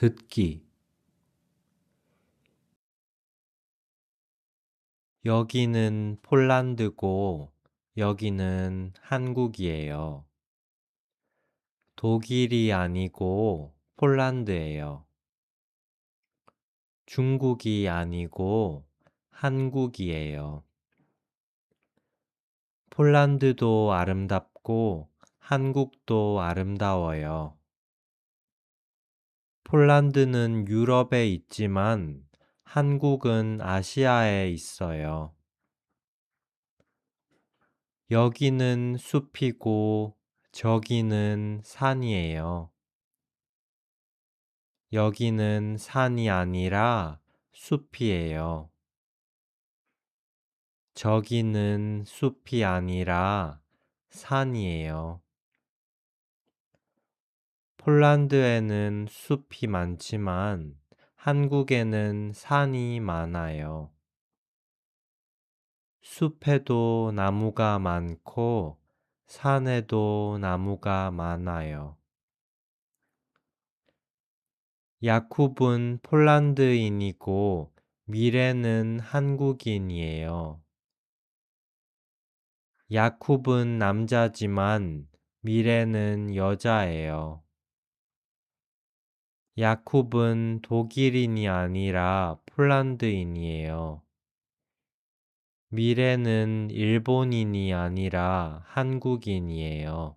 듣기. 여기는 폴란드고 여기는 한국이에요. 독일이 아니고 폴란드예요. 중국이 아니고 한국이에요. 폴란드도 아름답고 한국도 아름다워요. 폴란드는 유럽에 있지만 한국은 아시아에 있어요. 여기는 숲이고 저기는 산이에요. 여기는 산이 아니라 숲이에요. 저기는 숲이 아니라 산이에요. 폴란드에는 숲이 많지만 한국에는 산이 많아요. 숲에도 나무가 많고 산에도 나무가 많아요. 야쿱은 폴란드인이고 미래는 한국인이에요. 야쿱은 남자지만 미래는 여자예요. 야쿱은 독일인이 아니라 폴란드인이에요. 미래는 일본인이 아니라 한국인이에요.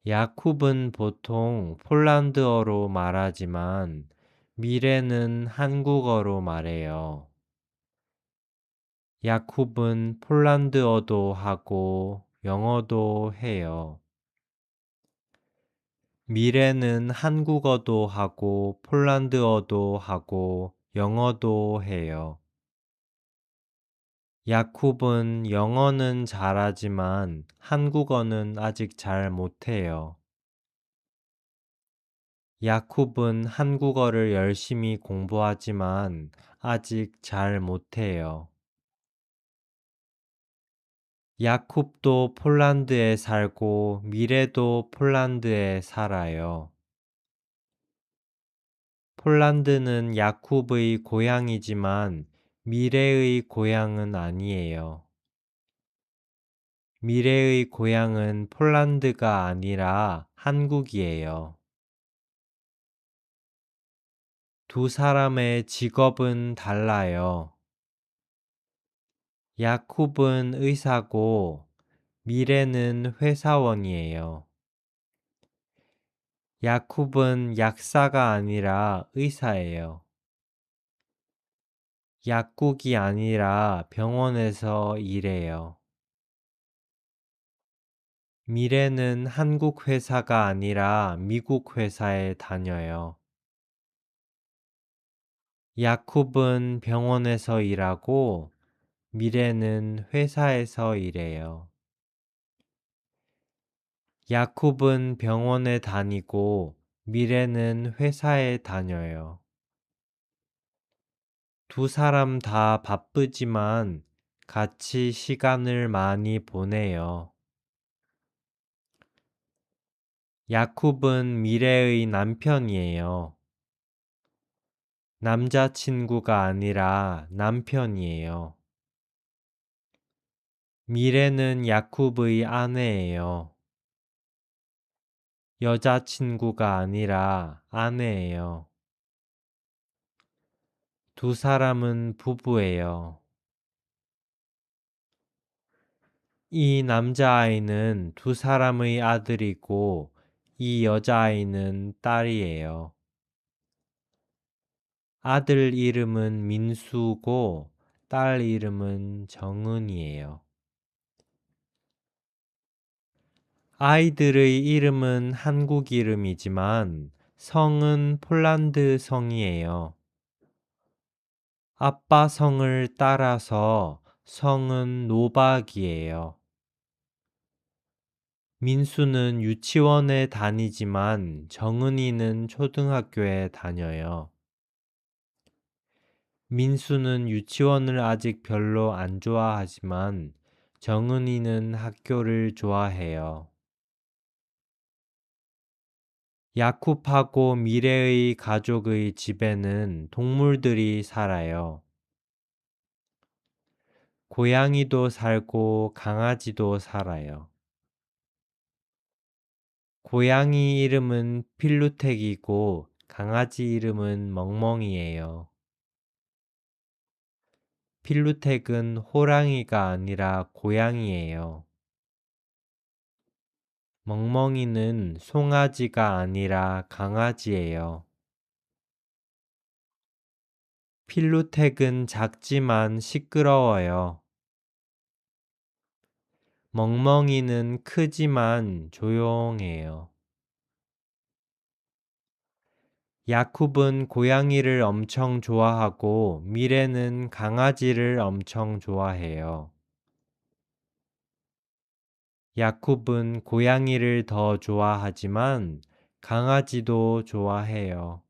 야쿱은 보통 폴란드어로 말하지만 미래는 한국어로 말해요. 야쿱은 폴란드어도 하고 영어도 해요. 미래는 한국어도 하고 폴란드어도 하고 영어도 해요. 야쿱은 영어는 잘하지만 한국어는 아직 잘 못해요. 야쿱은 한국어를 열심히 공부하지만 아직 잘 못해요. 야쿱도 폴란드에 살고 미래도 폴란드에 살아요. 폴란드는 야쿱의 고향이지만 미래의 고향은 아니에요. 미래의 고향은 폴란드가 아니라 한국이에요. 두 사람의 직업은 달라요. 야쿱은 의사고 미래는 회사원이에요. 야쿱은 약사가 아니라 의사예요. 약국이 아니라 병원에서 일해요. 미래는 한국 회사가 아니라 미국 회사에 다녀요. 야쿱은 병원에서 일하고 미래는 회사에서 일해요. 야쿱은 병원에 다니고 미래는 회사에 다녀요. 두 사람 다 바쁘지만 같이 시간을 많이 보내요. 야쿱은 미래의 남편이에요. 남자친구가 아니라 남편이에요. 미래는 야쿱의 아내예요. 여자친구가 아니라 아내예요. 두 사람은 부부예요. 이 남자아이는 두 사람의 아들이고 이 여자아이는 딸이에요. 아들 이름은 민수고 딸 이름은 정은이에요. 아이들의 이름은 한국 이름이지만 성은 폴란드 성이에요. 아빠 성을 따라서 성은 노박이에요. 민수는 유치원에 다니지만 정은이는 초등학교에 다녀요. 민수는 유치원을 아직 별로 안 좋아하지만 정은이는 학교를 좋아해요. 야쿱하고 미레의 가족의 집에는 동물들이 살아요. 고양이도 살고 강아지도 살아요. 고양이 이름은 필루텍이고 강아지 이름은 멍멍이에요. 필루텍은 호랑이가 아니라 고양이에요. 멍멍이는 송아지가 아니라 강아지예요. 필루텍은 작지만 시끄러워요. 멍멍이는 크지만 조용해요. 야쿱은 고양이를 엄청 좋아하고 미래는 강아지를 엄청 좋아해요. 야쿱은 고양이를 더 좋아하지만 강아지도 좋아해요.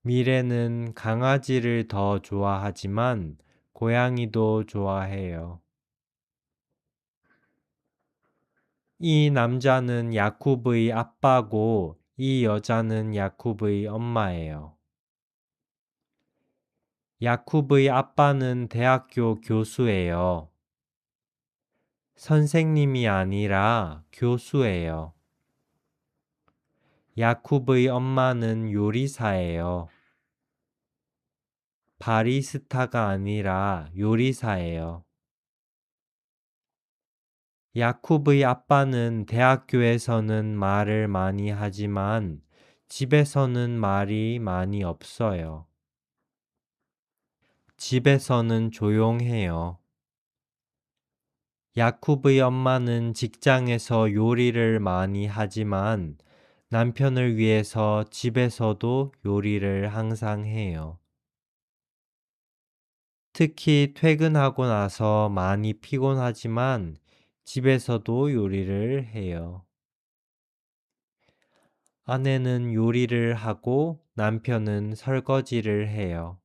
미래는 강아지를 더 좋아하지만 고양이도 좋아해요. 이 남자는 야쿱의 아빠고 이 여자는 야쿱의 엄마예요. 야쿱의 아빠는 대학교 교수예요. 선생님이 아니라 교수예요. 야쿱의 엄마는 요리사예요. 바리스타가 아니라 요리사예요. 야쿱의 아빠는 대학교에서는 말을 많이 하지만 집에서는 말이 많이 없어요. 집에서는 조용해요. 야쿱의 엄마는 직장에서 요리를 많이 하지만 남편을 위해서 집에서도 요리를 항상 해요. 특히 퇴근하고 나서 많이 피곤하지만 집에서도 요리를 해요. 아내는 요리를 하고 남편은 설거지를 해요.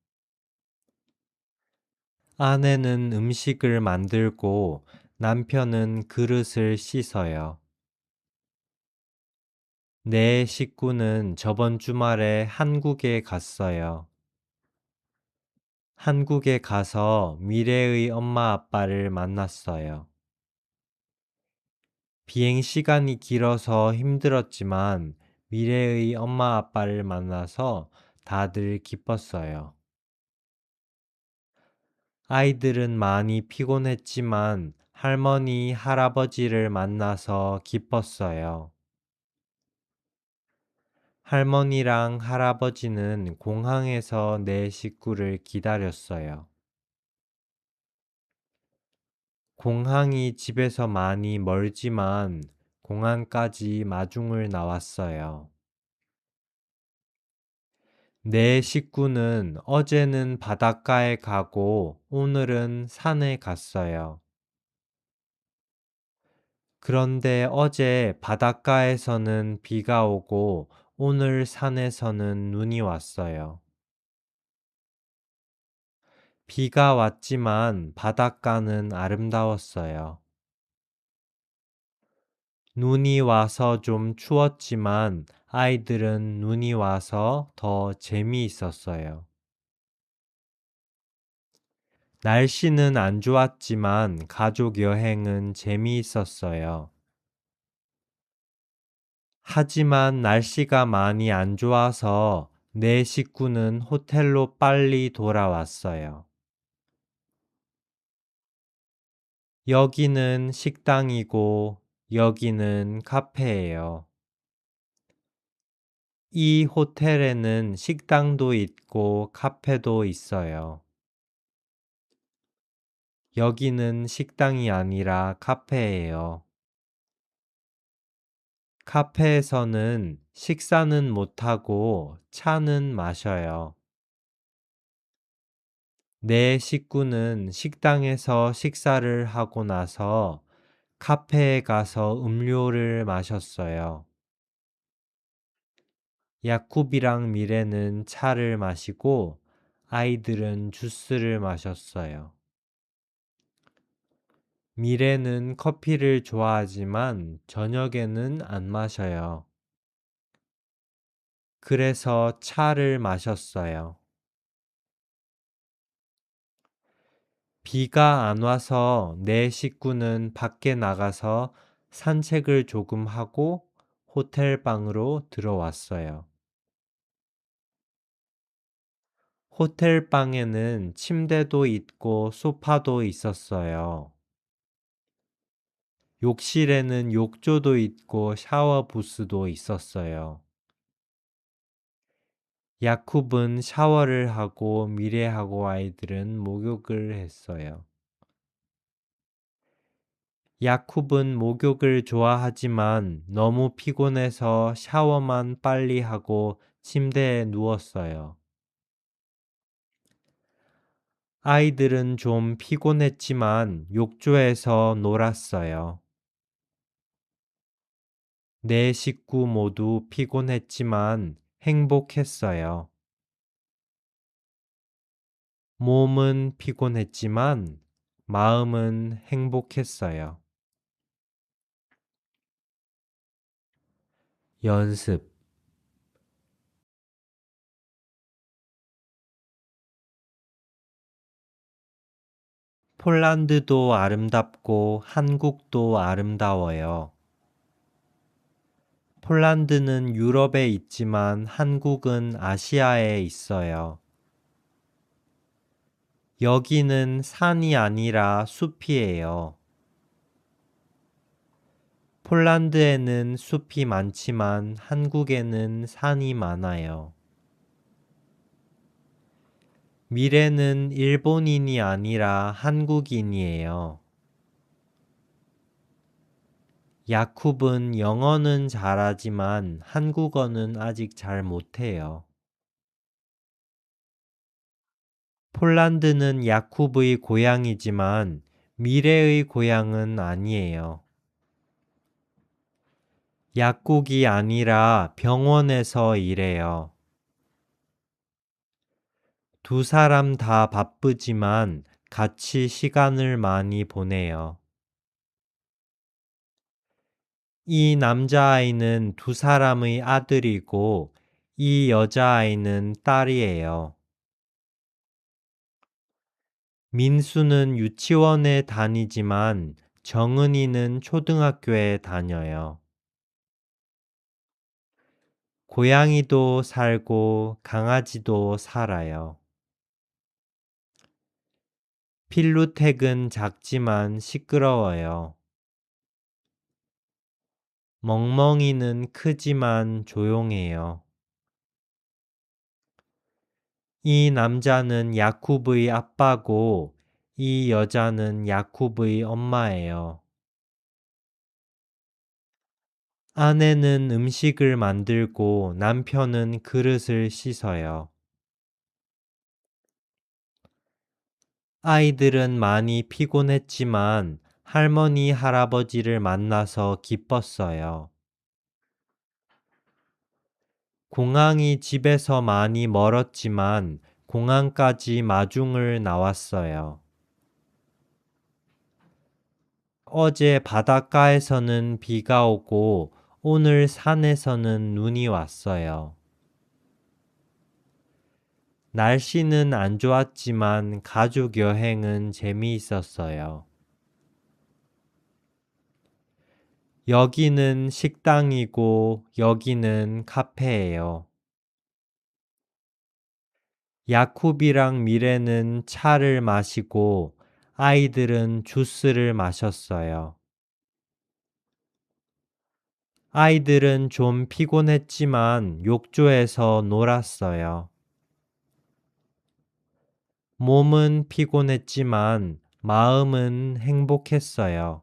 아내는 음식을 만들고 남편은 그릇을 씻어요. 내 식구는 저번 주말에 한국에 갔어요. 한국에 가서 미래의 엄마 아빠를 만났어요. 비행 시간이 길어서 힘들었지만 미래의 엄마 아빠를 만나서 다들 기뻤어요. 아이들은 많이 피곤했지만 할머니, 할아버지를 만나서 기뻤어요. 할머니랑 할아버지는 공항에서 내 식구를 기다렸어요. 공항이 집에서 많이 멀지만 공항까지 마중을 나왔어요. 내 식구는 어제는 바닷가에 가고 오늘은 산에 갔어요. 그런데 어제 바닷가에서는 비가 오고 오늘 산에서는 눈이 왔어요. 비가 왔지만 바닷가는 아름다웠어요. 눈이 와서 좀 추웠지만 아이들은 눈이 와서 더 재미있었어요. 날씨는 안 좋았지만 가족 여행은 재미있었어요. 하지만 날씨가 많이 안 좋아서 내 식구는 호텔로 빨리 돌아왔어요. 여기는 식당이고 여기는 카페예요. 이 호텔에는 식당도 있고 카페도 있어요. 여기는 식당이 아니라 카페예요. 카페에서는 식사는 못하고 차는 마셔요. 내 식구는 식당에서 식사를 하고 나서 카페에 가서 음료를 마셨어요. 야쿱이랑 미래는 차를 마시고 아이들은 주스를 마셨어요. 미래는 커피를 좋아하지만 저녁에는 안 마셔요. 그래서 차를 마셨어요. 비가 안 와서 내 식구는 밖에 나가서 산책을 조금 하고 호텔 방으로 들어왔어요. 호텔 방에는 침대도 있고 소파도 있었어요. 욕실에는 욕조도 있고 샤워 부스도 있었어요. 야쿱은 샤워를 하고 미래하고 아이들은 목욕을 했어요. 야쿱은 목욕을 좋아하지만 너무 피곤해서 샤워만 빨리 하고 침대에 누웠어요. 아이들은 좀 피곤했지만 욕조에서 놀았어요. 네 식구 모두 피곤했지만 행복했어요. 몸은 피곤했지만 마음은 행복했어요. 연습. 폴란드도 아름답고 한국도 아름다워요. 폴란드는 유럽에 있지만 한국은 아시아에 있어요. 여기는 산이 아니라 숲이에요. 폴란드에는 숲이 많지만 한국에는 산이 많아요. 미래는 일본인이 아니라 한국인이에요. 야쿱은 영어는 잘하지만 한국어는 아직 잘 못해요. 폴란드는 야쿱의 고향이지만 미래의 고향은 아니에요. 약국이 아니라 병원에서 일해요. 두 사람 다 바쁘지만 같이 시간을 많이 보내요. 이 남자아이는 두 사람의 아들이고 이 여자아이는 딸이에요. 민수는 유치원에 다니지만 정은이는 초등학교에 다녀요. 고양이도 살고 강아지도 살아요. 필루텍은 작지만 시끄러워요. 멍멍이는 크지만 조용해요. 이 남자는 야쿱의 아빠고 이 여자는 야쿱의 엄마예요. 아내는 음식을 만들고 남편은 그릇을 씻어요. 아이들은 많이 피곤했지만 할머니, 할아버지를 만나서 기뻤어요. 공항이 집에서 많이 멀었지만 공항까지 마중을 나왔어요. 어제 바닷가에서는 비가 오고 오늘 산에서는 눈이 왔어요. 날씨는 안 좋았지만 가족 여행은 재미있었어요. 여기는 식당이고 여기는 카페예요. 야쿱이랑 미래는 차를 마시고 아이들은 주스를 마셨어요. 아이들은 좀 피곤했지만 욕조에서 놀았어요. 몸은 피곤했지만 마음은 행복했어요.